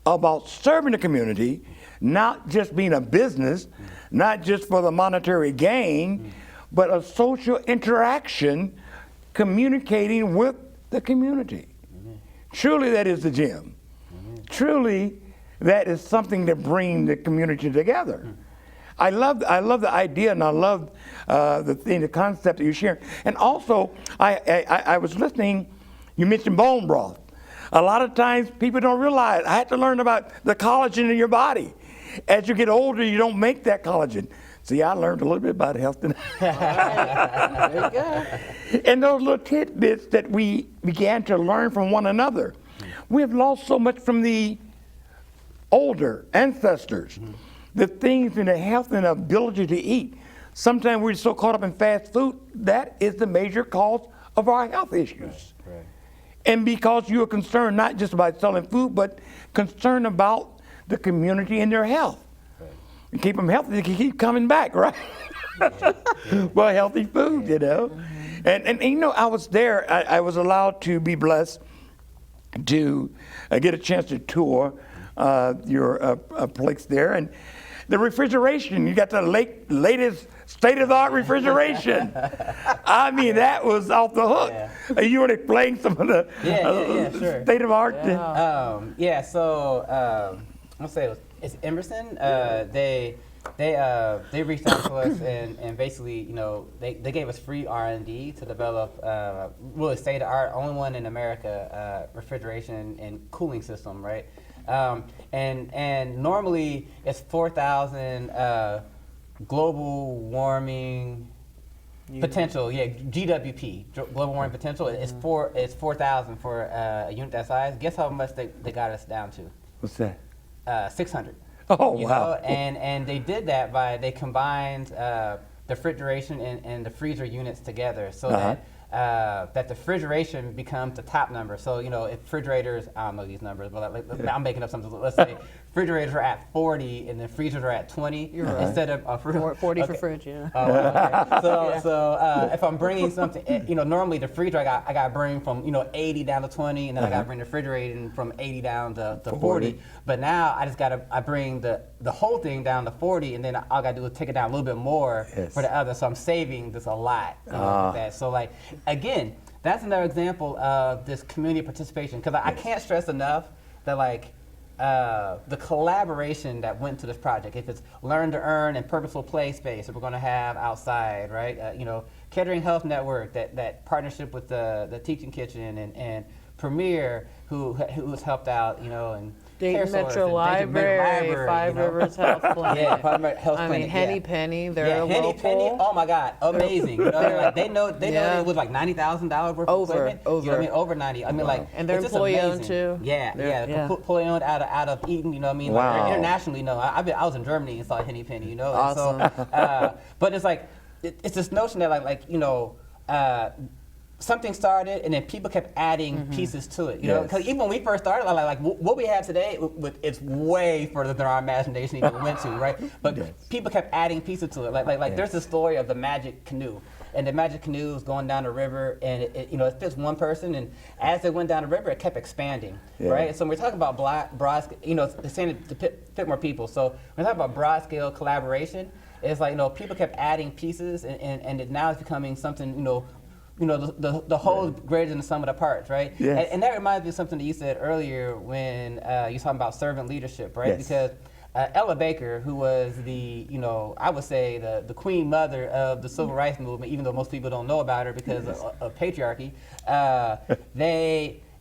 [SPEAKER 3] about serving the community, not just being a business, not just for the monetary gain, but a social interaction, communicating with the community. Truly, that is the gem. Truly, that is something that brings the community together. I love the idea, and I love the concept that you're sharing. And also, I was listening. You mentioned bone broth. A lot of times people don't realize I had to learn about the collagen in your body. As you get older, you don't make that collagen. See, I learned a little bit about health tonight.
[SPEAKER 4] There you go.
[SPEAKER 3] And those little tidbits that we began to learn from one another. We have lost so much from the older ancestors. The things in the health and ability to eat. Sometimes we're so caught up in fast food, that is the major cause of our health issues.
[SPEAKER 5] Right.
[SPEAKER 3] And because you are concerned not just about selling food, but concerned about the community and their health.
[SPEAKER 5] Right.
[SPEAKER 3] And keep them healthy, they can keep coming back, right? Well, healthy food, you know. And you know, I was there, I was allowed to be blessed to get a chance to tour your place there. And the refrigeration, you got the latest state-of-the-art refrigeration. I mean, that was off the hook.
[SPEAKER 5] Yeah.
[SPEAKER 3] You want to explain some of the
[SPEAKER 5] sure.
[SPEAKER 3] state-of-the-art?
[SPEAKER 5] So I'll say it's Emerson. They reached out to us and basically, you know, they gave us free R&D to develop really state-of-the-art, only one in America, refrigeration and cooling system, right? And normally it's 4,000 global warming potential, GWP, global warming potential. It's 4,000 for a unit that size. Guess how much they got us down to?
[SPEAKER 3] What's that?
[SPEAKER 5] 600.
[SPEAKER 3] Oh,
[SPEAKER 5] you
[SPEAKER 3] wow.
[SPEAKER 5] know? And they did that by, they combined the refrigeration and the freezer units together so that the refrigeration becomes the top number. So, you know, if refrigerators, I don't know these numbers, but I'm making up something. Let's say refrigerators are at 40 and the freezers are at 20 instead of
[SPEAKER 6] 40 for fridge, yeah.
[SPEAKER 5] So if I'm bringing something, you know, normally the freezer I got to bring from, you know, 80 down to 20, and then I got to bring the refrigerator from 80 down to 40. But now I bring the whole thing down to 40, and then all I got to do is take it down a little bit more for the other. So I'm saving this a lot. You know, with that. So like, again, that's another example of this community participation, because I can't stress enough that like the collaboration that went to this project. If it's learn to earn and purposeful play space that we're going to have outside, right? You know, Kettering Health Network, that partnership with the Teaching Kitchen and Premier, who has helped out, you know, and
[SPEAKER 6] Dayton Metro Library, Five Rivers Health Clinic.
[SPEAKER 5] Yeah, Five Rivers Health Clinic.
[SPEAKER 6] I mean, Henny Penny, they're
[SPEAKER 5] Henny
[SPEAKER 6] local.
[SPEAKER 5] Penny, oh my God, amazing. You know, like, they know it was like $90,000 worth of equipment. You know what I mean? Over 90. I mean, like,
[SPEAKER 6] and they're
[SPEAKER 5] it's just
[SPEAKER 6] employee owned
[SPEAKER 5] amazing.
[SPEAKER 6] too.
[SPEAKER 5] Yeah. Employee owned out of Eaton. You know what I mean?
[SPEAKER 3] Wow.
[SPEAKER 5] Like, internationally, no. I was in Germany and saw Henny Penny. You know.
[SPEAKER 6] Awesome.
[SPEAKER 5] And so, but it's like it's this notion that like you know. something started, and then people kept adding pieces to it. You know, because even when we first started, like what we have today, it's way further than our imagination even went to, right? But people kept adding pieces to it. Like there's the story of the magic canoe. And the magic canoe was going down the river, and it fits one person. And as it went down the river, it kept expanding, right? So when we're talking about broad, it's saying to fit more people. So when we're talking about broad scale collaboration, it's like people kept adding pieces, and now it's becoming something the whole is greater than the sum of the parts, right?
[SPEAKER 3] Yes.
[SPEAKER 5] And that reminds me of something that you said earlier when you were talking about servant leadership, right?
[SPEAKER 3] Yes.
[SPEAKER 5] Because Ella Baker, who was I would say the queen mother of the civil rights movement, even though most people don't know about her because of patriarchy,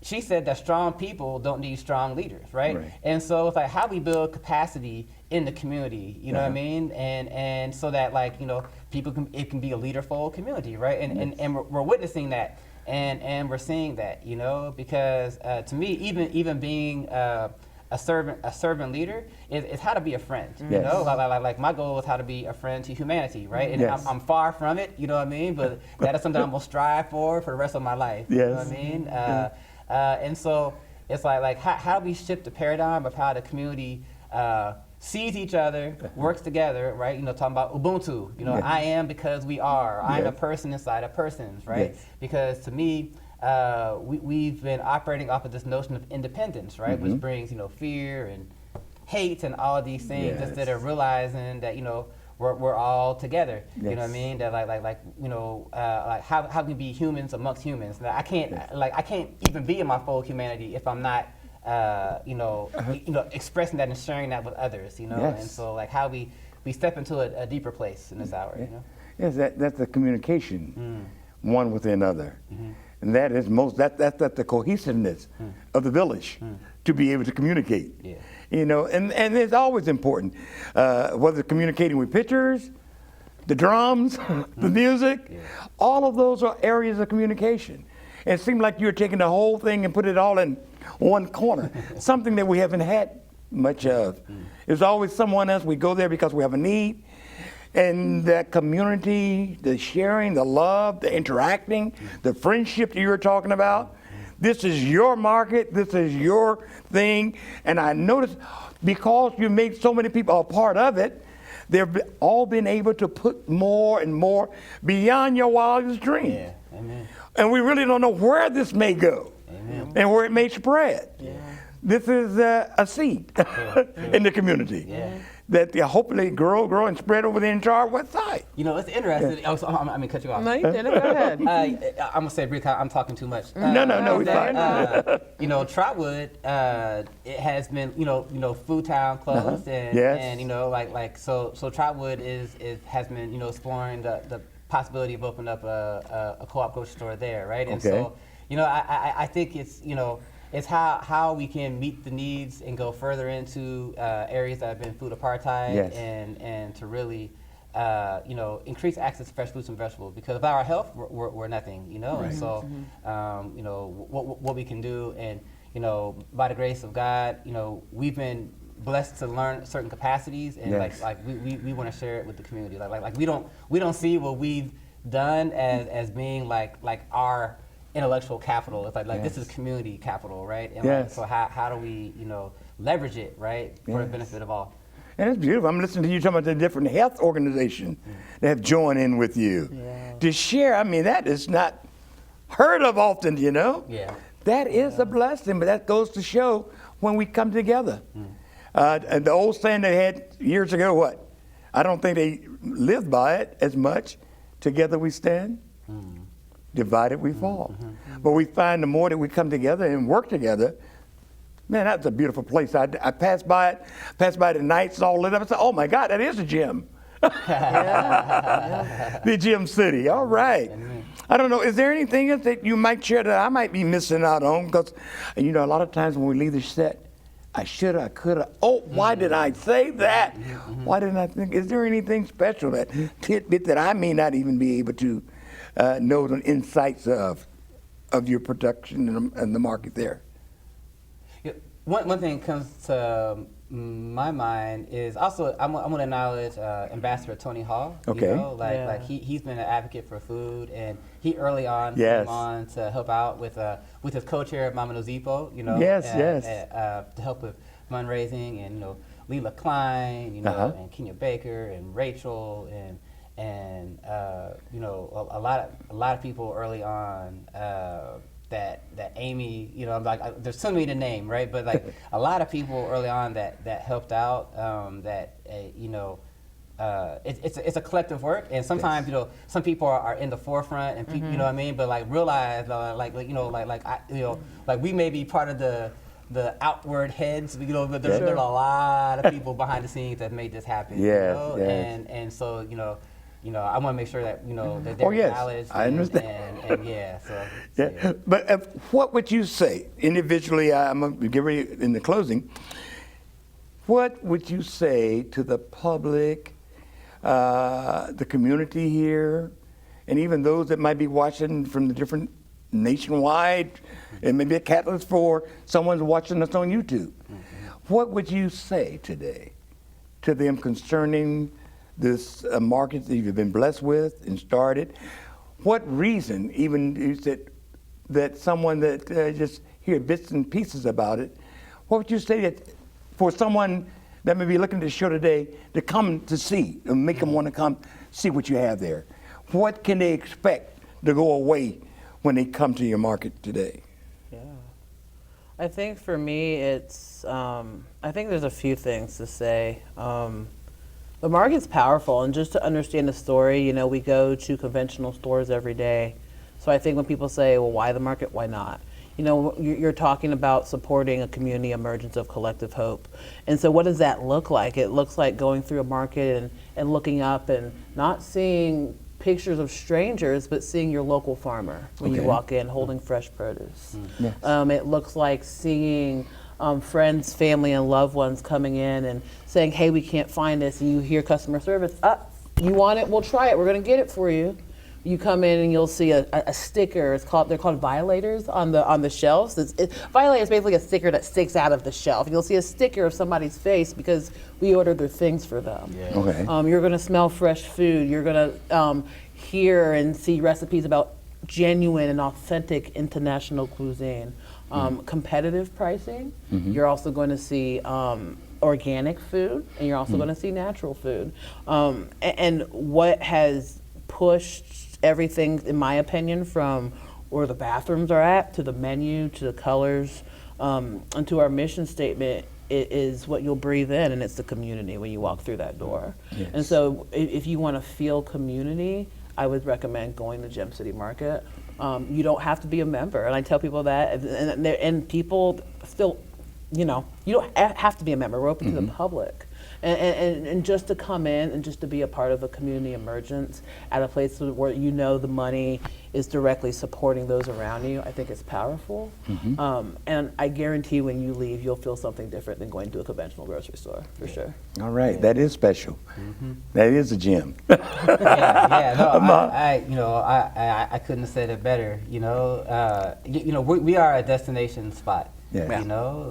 [SPEAKER 5] she said that strong people don't need strong leaders, right? And so it's like how we build capacity in the community, you know what I mean? And so that people it can be a leaderful community, right? And we're witnessing that, and we're seeing that, because to me, even being a servant leader is how to be a friend. Like my goal is how to be a friend to humanity, right? And I'm far from it, you know what I mean? But that is something I'm gonna strive for the rest of my life. You know what I mean? And so it's like how do we shift the paradigm of how the community sees each other, works together, right? Talking about Ubuntu. I am because we are. I'm a person inside of persons, right? Because to me, we've been operating off of this notion of independence, right? Which brings, fear and hate and all of these things instead of realizing that, we're all together. You know what I mean? That like how can we be humans amongst humans? Now, I can't even be in my full humanity if I'm not expressing that and sharing that with others, And so like how we step into a deeper place in this hour,
[SPEAKER 3] Yes, that's the communication, one with another. And that is that's the cohesiveness of the village to be able to communicate. And it's always important, whether communicating with pictures, the drums, the music, all of those are areas of communication. And it seemed like you were taking the whole thing and put it all in one corner, something that we haven't had much of. There's always someone else. We go there because we have a need. And that community, the sharing, the love, the interacting, the friendship that you were talking about, this is your market, this is your thing. And I noticed because you made so many people a part of it, they've all been able to put more and more beyond your wildest dreams.
[SPEAKER 5] Yeah. Amen.
[SPEAKER 3] And we really don't know where this may go and where it may spread. This is a seed in the community that hopefully grow and spread over the entire west side.
[SPEAKER 5] It's interesting. I'm going to cut you off.
[SPEAKER 6] No, you didn't. Go ahead.
[SPEAKER 5] I'm going to say briefly, I'm talking too much.
[SPEAKER 3] No, it's fine.
[SPEAKER 5] Trotwood, it has been, Food Town closed, and so Trotwood has been, exploring the possibility of opening up a co-op grocery store there, right? And so, I think it's, it's how we can meet the needs and go further into areas that have been food apartheid and to really increase access to fresh fruits and vegetables, because without our health we're nothing, and so what we can do, and by the grace of God, we've been blessed to learn certain capacities, and we want to share it with the community. Like we don't see what we've done as being like our intellectual capital. It's like this is community capital, right? And so how do we leverage it, right, for the benefit of all?
[SPEAKER 3] And it's beautiful. I'm listening to you talking about the different health organizations that have joined in with you to share. I mean, that is not heard of often, That is a blessing, but that goes to show when we come together. And the old saying they had years ago, what? I don't think they lived by it as much. Together we stand, divided we fall. But we find the more that we come together and work together, man, that's a beautiful place. I passed by it at night, it's all lit up. I said, oh my God, that is a gym. The Gym City, all right. I don't know, is there anything else that you might share that I might be missing out on? Because, a lot of times when we leave the set, I shoulda, I coulda. Oh, why did I say that? Why didn't I think? Is there anything special, that tidbit that I may not even be able to know the insights of your production and the market there?
[SPEAKER 5] One thing comes to my mind is also I'm going to acknowledge Ambassador Tony Hall.
[SPEAKER 3] Okay.
[SPEAKER 5] You know,
[SPEAKER 4] Yeah.
[SPEAKER 5] like he's been an advocate for food, and he early on
[SPEAKER 3] Yes.
[SPEAKER 5] came on to help out with his co-chair Mama Nozipo. You know.
[SPEAKER 3] Yes,
[SPEAKER 5] to help with fundraising, and Leela Klein, and Kenya Baker and Rachel and a lot of people early on. That Amy, I'm like, there's so many to name, right? But like a lot of people early on that helped out. It's a collective work, and sometimes some people are in the forefront, and people, you know what I mean. But like realize, like we may be part of the outward heads, but there's a lot of people behind the scenes that made this happen.
[SPEAKER 3] Yes.
[SPEAKER 5] And so I want to make sure that that they're acknowledged.
[SPEAKER 3] I understand.
[SPEAKER 5] And yeah, so
[SPEAKER 3] Yeah. But what would you say individually? I'm going to give you in the closing. What would you say to the public, the community here, and even those that might be watching from the different nationwide, and maybe a catalyst for someone watching us on YouTube? What would you say today to them concerning this market that you've been blessed with and started? What reason, even you said that someone that just hear bits and pieces about it, what would you say that for someone that may be looking at the show today to come to see, and make them want to come see what you have there? What can they expect to go away when they come to your market today?
[SPEAKER 4] Yeah. I think for me, it's, I think there's a few things to say. The market's powerful, and just to understand the story, we go to conventional stores every day. So I think when people say, well, why the market, why not? You're talking about supporting a community emergence of collective hope. And so what does that look like? It looks like going through a market and looking up and not seeing pictures of strangers, but seeing your local farmer when you walk in holding fresh produce.
[SPEAKER 3] Yes.
[SPEAKER 4] It looks like seeing friends, family, and loved ones coming in and saying, hey, we can't find this, and you hear customer service, you want it? We'll try it, we're gonna get it for you. You come in and you'll see a sticker, they're called violators on the shelves. Violator is basically a sticker that sticks out of the shelf. You'll see a sticker of somebody's face because we ordered their things for them.
[SPEAKER 5] Yeah.
[SPEAKER 3] Okay.
[SPEAKER 4] You're gonna smell fresh food, you're gonna hear and see recipes about genuine and authentic international cuisine. Competitive pricing. You're also going to see organic food, and you're also going to see natural food. And what has pushed everything, in my opinion, from where the bathrooms are at, to the menu, to the colors, and to our mission statement, it is what you'll breathe in, and it's the community when you walk through that door.
[SPEAKER 3] Yes.
[SPEAKER 4] And so if you want to feel community, I would recommend going to Gem City Market. You don't have to be a member, and I tell people that, and people still, you don't have to be a member. We're open to the public, and just to come in and just to be a part of a community emergence at a place where the money is directly supporting those around you. I think it's powerful, and I guarantee when you leave, you'll feel something different than going to a conventional grocery store, for sure.
[SPEAKER 3] All right, that is special. That is a gem.
[SPEAKER 5] I couldn't have said it better. We are a destination spot.
[SPEAKER 3] Yes.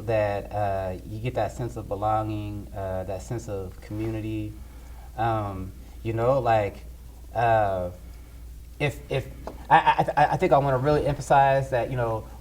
[SPEAKER 5] That you get that sense of belonging, that sense of community. If I think I want to really emphasize that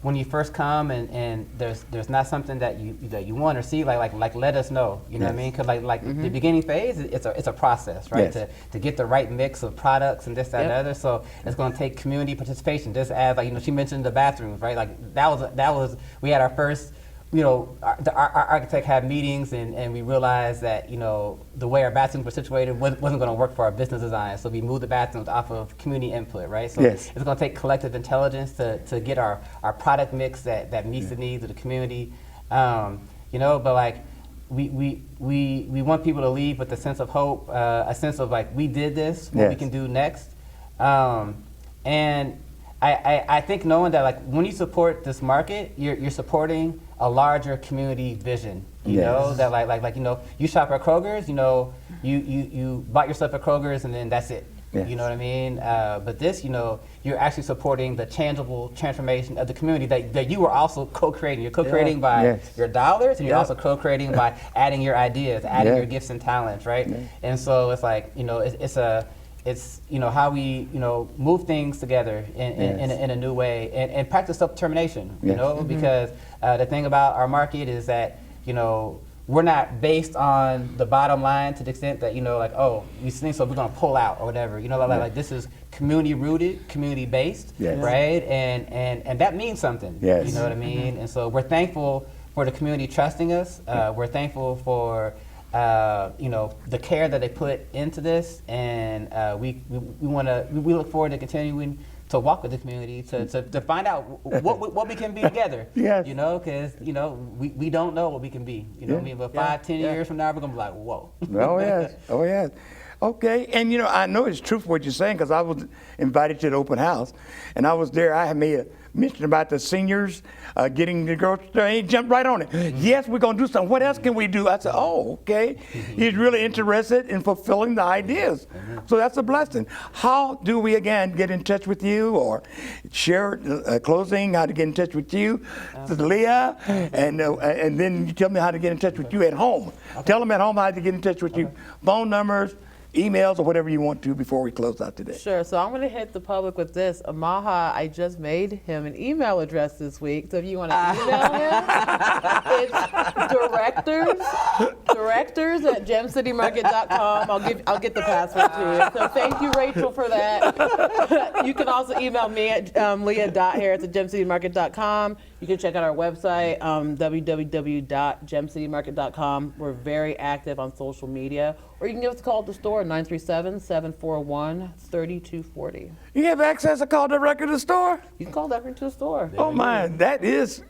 [SPEAKER 5] when you first come and there's not something that you want or see, like let us know, what I mean, because the beginning phase, it's a process, right?
[SPEAKER 3] Yes.
[SPEAKER 5] To get the right mix of products and this, that, and the other. So it's going to take community participation. Just as she mentioned the bathrooms, right? Like that was we had our first. Our architect had meetings, and we realized that the way our bathrooms were situated wasn't going to work for our business design. So we moved the bathrooms off of community input, right? So
[SPEAKER 3] yes.
[SPEAKER 5] It's going to take collective intelligence to get our product mix that meets the needs of the community. But we want people to leave with a sense of hope, a sense of we did this, what we can do next, and I think knowing that when you support this market, you're supporting a larger community vision. You know that you shop at Kroger's, you bought yourself at Kroger's, and then that's it.
[SPEAKER 3] Yes.
[SPEAKER 5] You know what I mean? But this, you're actually supporting the tangible transformation of the community that you are also co-creating. You're co-creating by your dollars, and you're also co-creating by adding your ideas, adding your gifts and talents, right? And so it's like, it's how we move things together in a new way and practice self-determination. Because the thing about our market is that we're not based on the bottom line to the extent that we think so we're gonna pull out or whatever. Like this is community rooted, community based, right? And that means something.
[SPEAKER 3] Yes.
[SPEAKER 5] You know what I mean? And so we're thankful for the community trusting us. We're thankful for the care that they put into this, and we look forward to continuing to walk with the community to find out what we can be together.
[SPEAKER 3] Yes.
[SPEAKER 5] Because we don't know what we can be. But 5-10 years from now we're gonna be like, whoa.
[SPEAKER 3] Oh yes. Okay, and I know it's true for what you're saying, because I was invited to the open house, and I was there. I had made a mention about the seniors getting the grocery store, and he jumped right on it. Yes, we're going to do something. What else can we do? I said, oh, okay. He's really interested in fulfilling the ideas. So that's a blessing. How do we, again, get in touch with you or share closing, how to get in touch with you, Leah, and then you tell me how to get in touch with you at home. Tell them at home how to get in touch with you. Phone numbers, emails, or whatever you want to before we close out today.
[SPEAKER 4] Sure. So I'm going to hit the public with this. Amaha, I just made him an email address this week. So if you want to email him, it's directors at gemcitymarket.com. I'll get the password to you. So thank you, Rachel, for that. You can also email me at leah.harris@gemcitymarket.com. You can check out our website, www.gemcitymarket.com. We're very active on social media. Or you can give us a call at the store, 937-741-3240.
[SPEAKER 3] You have access to call directly to the store?
[SPEAKER 4] You can call directly to the store.
[SPEAKER 3] Oh my, that is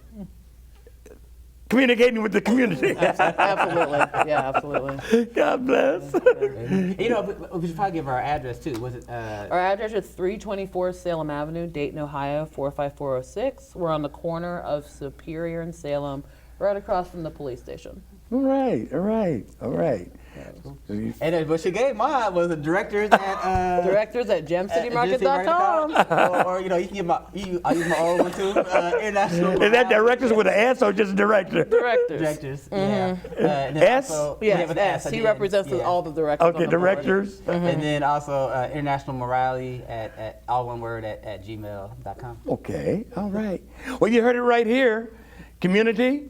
[SPEAKER 3] communicating with the community.
[SPEAKER 4] Absolutely. Yeah, absolutely.
[SPEAKER 3] God bless.
[SPEAKER 5] We should probably give our address too. Was it?
[SPEAKER 4] Our address is 324 Salem Avenue, Dayton, Ohio, 45406. We're on the corner of Superior and Salem, right across from the police station.
[SPEAKER 3] All right.
[SPEAKER 5] And what she gave mine was the directors at
[SPEAKER 4] directors at gemcitymarket.com.
[SPEAKER 5] or you can give I'll use my old one too. International.
[SPEAKER 3] Is that directors with an S or just director?
[SPEAKER 5] Directors. Yeah.
[SPEAKER 3] S?
[SPEAKER 4] Yes, S. He represents all the directors.
[SPEAKER 3] Okay, directors.
[SPEAKER 5] And then also international morality at all one word at gmail.com.
[SPEAKER 3] Okay, all right. Well, you heard it right here. Community,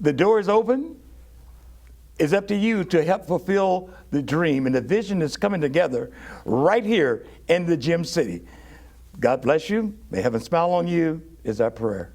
[SPEAKER 3] the door is open. It's up to you to help fulfill the dream and the vision that's coming together right here in the Gem City. God bless you. May heaven smile on you is our prayer.